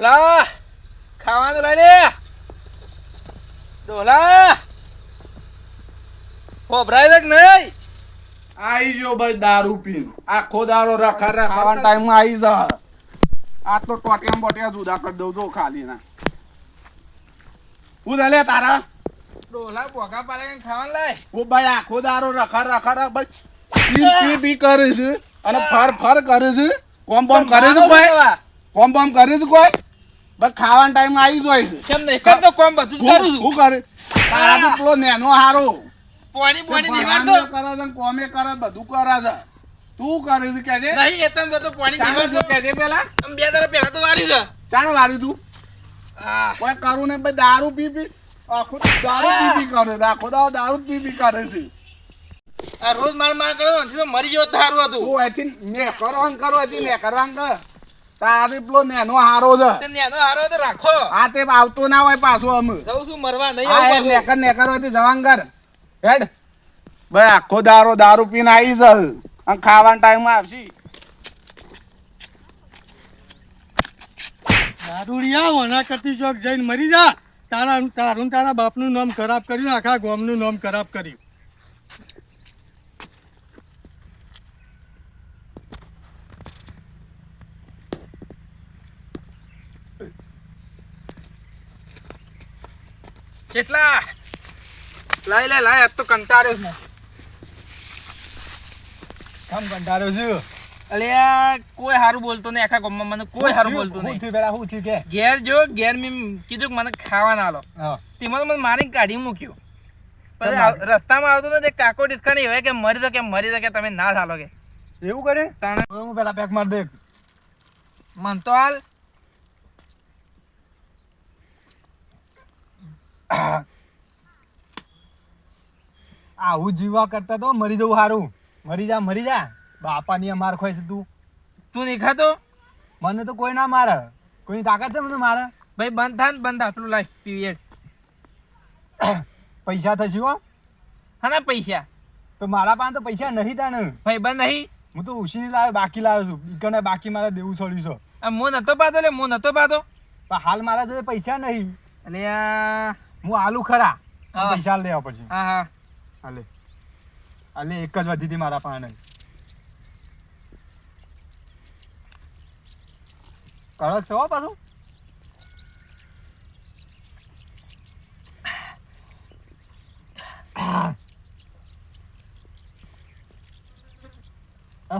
ડોલા ખાવાનું લઈ લે ડોલા ખોભરાય કે નહીં આઈ જો ભાઈ દારૂ પીન આખો દારો રખા રખાવાના ટાઈમ માં આવી જા આ તો ટોટિયા બોટિયા જુદા કરી દઉં જો ખાલી ના હું લે તારા ડોલા બોકા પાડે કે ખાવાનું લાય હું ભાઈ આખો દારો રખા ભાઈ પી પી કરે છે અને ફર કરે છે કોમ બોમ કરે છે કોઈ કોમ બોમ કરે છે કોઈ બસ ખાવાના ટાઈમ આવી જાય છે કેમ નહીં કરતો કોમ બધું જ કરું છું હું કરે તારા તો પેલો નેનો હારો પાણી ભગવાન દીવાતો કરે છે કોમે કરે બધું કરે છે તું કરે છે કે છે નહીં એતમ તો પાણી દીવાતો કે છે પેલા આમ બે દાડા પહેલા તો વારી છે ચાણ વારી તું આ કોઈ કરું ને ભાઈ દારૂ પી આખો દારૂ પી કરે છે આખો દારૂ પી કરે છે આ રોજ માર કરો ને તો મરી જેવો થારું હતું તું એથી ને કરો એથી ને કરવાનું કર તારી પેલો નેનો હારો છે તે નેનો હારો તો રાખો આ તે આવતો ના હોય પાછો અમે જઉં છું મરવા નહીં હા આવું નેકર હોય જવાન કર હેડ ભાઈ આખો દારૂ પીને આવી જ અને ખાવાના ટાઈમમાં આવશી દારૂડિયા ઓના કરતી ચોક જઈને મરી જા તારા બાપનું નામ ખરાબ કર્યું આખા ગામનું નામ ખરાબ કર્યું કેટલા લાય આજ તો કંટાળ્યો છું કામ કંટાળ્યો છું અલ્યા કોઈ હારું બોલતો નહીં આખા ગામમાં મને કોઈ હારું બોલતું નહીં શું થયું કે ઘેર મેં કીધું કે મને ખાવા ના આલો તેમાં તો મને મારીને કાઢી મૂક્યું પછી રસ્તામાં આવતો ને કાકો ડિસ્કા નહીં હોય કે મરી દો કે તમે ના ચાલો કે એવું કરે તાણે હું પેલા પેક માર દે મન તો હાલ આવું જીવા કરતા તો મરી જવું સારું મરી જા બાપાની માર ખોય છે તું નહીં ખાતો મને તો કોઈ ના મારે કોઈની તાકાત છે મને મારે ભાઈ બંધ થાય ને બંધ આટલું લાય પીવીએડ પૈસા થશે હો હા પૈસા તો મારા પાસે તો પૈસા નહીં તાને ભાઈ બંધ નહીં હું તો ઉછી લાવ્યો બાકી લાવ્યો છું ઈકને બાકી મારે દેવું છોડ્યું છે હું નતો પાતો પણ હાલ મારા જોડે પૈસા નહીં અલ્યા હું આલુ ખરા હા. પૈસા લેવા પછી હા હાલે એક જ વધી હતી મારા પાસે કડક છે હો પાછું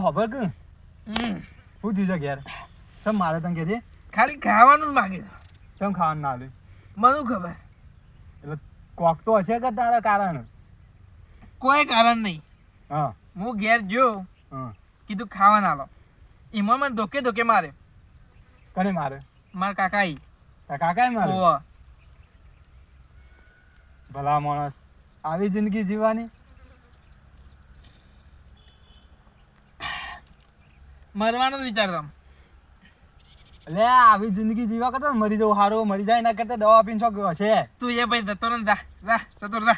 ખબર કે શું થયું છે ઘેર સમ મારે તને કે છે ખાલી ખાવાનું જ માગે છે સમ ખાવાનું ના લે મને ખબર એટલે કોક તો હશે કે તારા કારણ કોઈ કારણ નહીં હા હું ઘેર જો હા કીધું ખાવા ના લો એમાં મને ધોકે મારે કને મારે મારા કાકા કાકા મારે ભલા માણસ આવી જિંદગી જીવવાની મરવાનો જ વિચારતા એટલે આવી જિંદગી જીવા કરતા મરી જવું સારું મરી જાય એના કરતા દવા પીને શું હશે તું એ ભાઈ જતો ને જા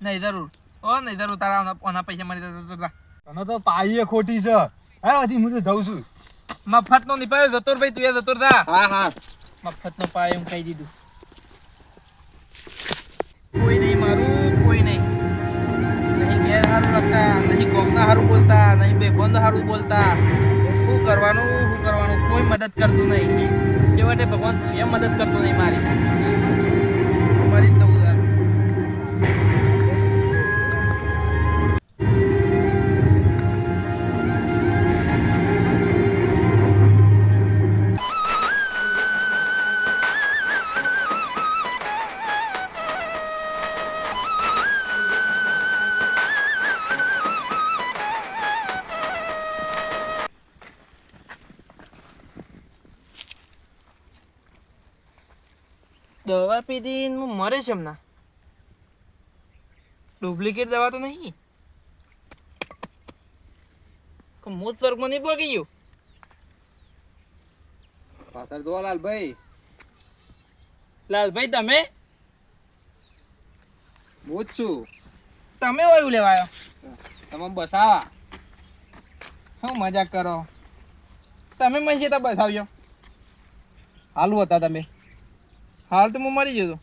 નહીં જરૂર તારા ઓના પૈસા મળી જતો જા તને તો પાઈએ ખોટી છે હે હજી હું તો જઉં છું મફત નો નીપાયો જતો ભાઈ તું એ જતો જા હા મફત નો પાયો એમ કહી દીધું કોઈ નહીં મારું કોઈ નહીં ઘેર સારું લખતા નહીં કોમના સારું બોલતા નહીં બેબંધ સારું બોલતા શું કરવાનું કોઈ મદદ કરતું નહીં છેવટે ભગવાન એ મદદ કરતો નહીં મારી મરી જ દઉં દવા પીધી હું મરે છે હમણાં ડુપ્લિકેટ દવા તો નહીં મોત સ્વર્ગમાં નહીં પગી ગયું પાછળ જો લાલભાઈ તમે હું જ છું તમે ઓયું લેવાયો તમે બસાવા શું મજાક કરો તમે મને છે તો બતાવ્યો હાલું હતા તમે હાલ તો હું મરી ગયો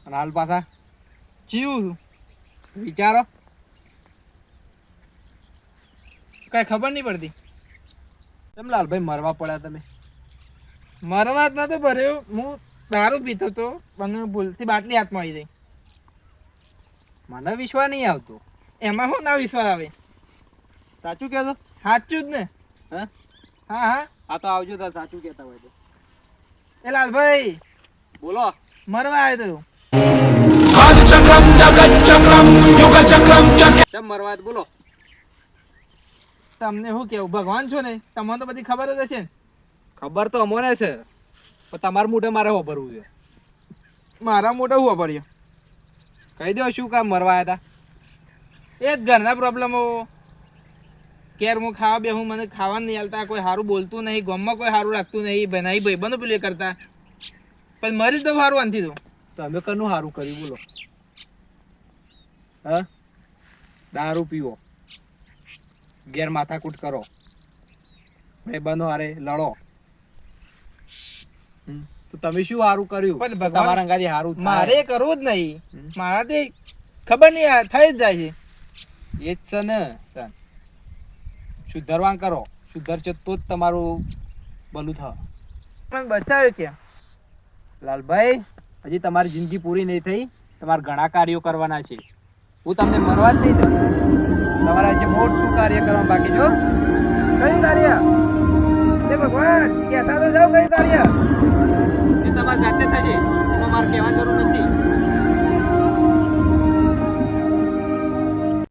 અને હાલ પાછા જીવું છું વિચારો કઈ ખબર નહીં પડતી કેમ લાલભાઈ મરવા પડ્યા તમે મરવા જ નતો ભર્યો હું દારૂ પીતો હતો અને ભૂલથી બાટલી હાથમાં આવી ગઈ મને વિશ્વાસ નહીં આવતો એમાં શું ના વિશ્વાસ આવે સાચું કહેશો સાચું જ ને હે હા હા આ તો આવજો તાર સાચું કહેતા હોય તો એ લાલભાઈ બોલો મરવા આવ્યો કેમ મરવા જ બોલો તો તમને શું કેવું ભગવાન છો ને તમને તો બધી ખબર જ હશે ને ખબર તો અમોને છે પણ તમારા મોઢે મારે વાપરવું છે મારા મોટા હું વાપર્યો કહી દો શું કામ મરવા આવ્યા હતા એ જ ઘરના પ્રોબ્લેમો કેર હું ખાવા બે હું મને ખાવા નહીં હાલતા કોઈ સારું બોલતું નહીં ગામમાં કોઈ સારું રાખતું નહીં બનાવી ભાઈબંધો પેલું કરતા પણ મરી તો સારું આનથી તો તમે કનું સારું કર્યું બોલો હા દારૂ પીવો ઘેર માથાકૂટ કરો ભાઈબંધો હારે લડો તો તમે શું સારું કર્યું પણ ભગવાન- તમારા અંગાથી સારું થાય. મારે કરવું જ નહીં મારાથી ખબર નહીં આ થઈ જ જાય છે એ જ છે ને તાન. સુધારવાન કરો સુધરશે તો જ તમારું ભલું થાય પણ બચાવ્યો ક્યાં લાલભાઈ હજી તમારી જિંદગી પૂરી નહીં થઈ તમારે ઘણા કાર્યો કરવાના છે હું તમને મરવા જ નહીં દઉં તમારે જે મોટું કાર્ય કરવા બાકી જો કયું કાર્ય એ ભગવાન કહેતા તો જાઓ કયું કાર્ય એ તમારે જાતે થશે એમાં મારે કહેવાની જરૂર નથી